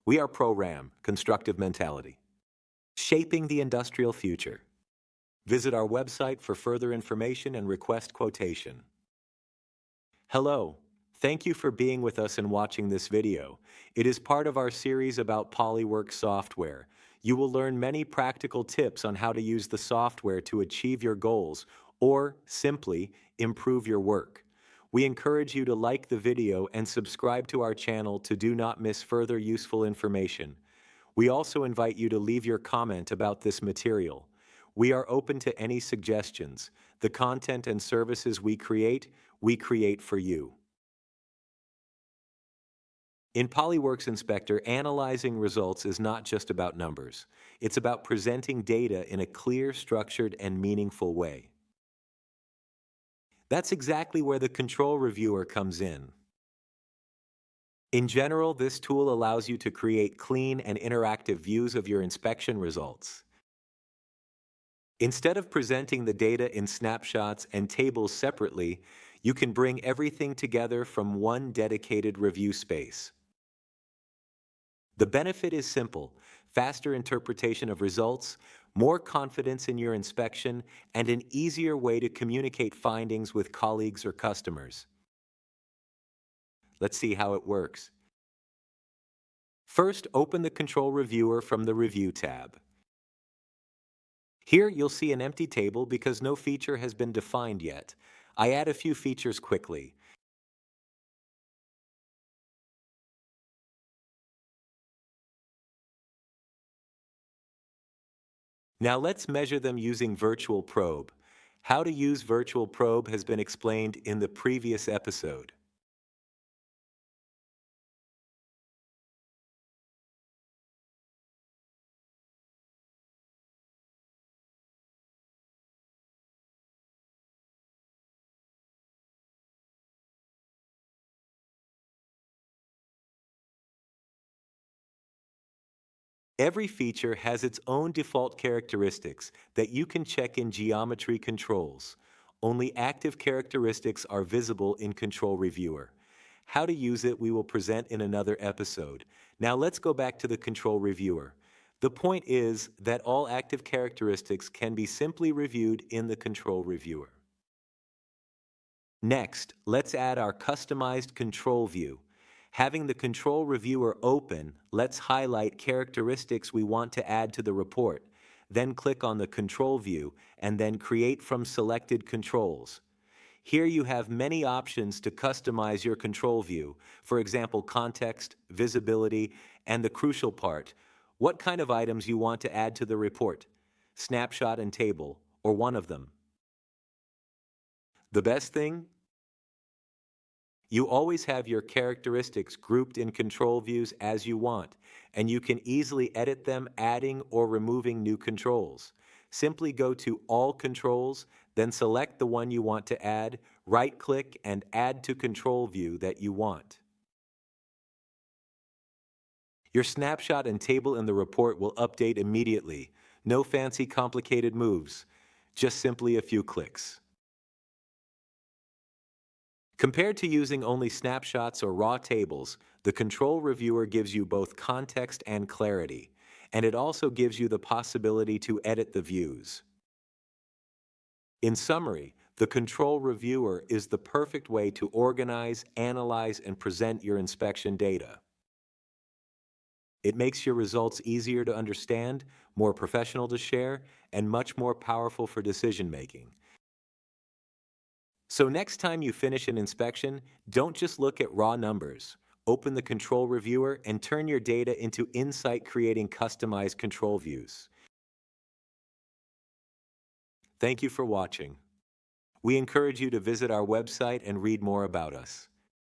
We are Pro-RAM, Constructive Mentality, shaping the industrial future. Visit our website for further information and request quotation. Hello, thank you for being with us and watching this video. It is part of our series about PolyWorks software. You will learn many practical tips on how to use the software to achieve your goals or simply improve your work. We encourage you to like the video and subscribe to our channel to do not miss further useful information. We also invite you to leave your comment about this material. We are open to any suggestions. The content and services we create for you. In PolyWorks Inspector, analyzing results is not just about numbers. It's about presenting data in a clear, structured, and meaningful way. That's exactly where the control reviewer comes in. In general, this tool allows you to create clean and interactive views of your inspection results. Instead of presenting the data in snapshots and tables separately, you can bring everything together from one dedicated review space. The benefit is simple: faster interpretation of results, more confidence in your inspection, and an easier way to communicate findings with colleagues or customers. Let's see how it works. First, open the Control Reviewer from the Review tab. Here you'll see an empty table because no feature has been defined yet. I add a few features quickly. Now let's measure them using Virtual Probe. How to use Virtual Probe has been explained in the previous episode. Every feature has its own default characteristics that you can check in Geometry Controls. Only active characteristics are visible in Control Reviewer. How to use it we will present in another episode. Now let's go back to the Control Reviewer. The point is that all active characteristics can be simply reviewed in the Control Reviewer. Next, let's add our customized control view. Having the Control Reviewer open, let's highlight characteristics we want to add to the report, then click on the Control View, and then Create from Selected Controls. Here you have many options to customize your control view, for example, context, visibility, and the crucial part, what kind of items you want to add to the report, snapshot and table, or one of them. The best thing? You always have your characteristics grouped in control views as you want, and you can easily edit them, adding or removing new controls. Simply go to All Controls, then select the one you want to add, right-click, and Add to Control View that you want. Your snapshot and table in the report will update immediately. No fancy complicated moves, just simply a few clicks. Compared to using only snapshots or raw tables, the Control Reviewer gives you both context and clarity, and it also gives you the possibility to edit the views. In summary, the Control Reviewer is the perfect way to organize, analyze, and present your inspection data. It makes your results easier to understand, more professional to share, and much more powerful for decision-making. So next time you finish an inspection, don't just look at raw numbers. Open the Control Reviewer and turn your data into insight, creating customized control views. Thank you for watching. We encourage you to visit our website and read more about us.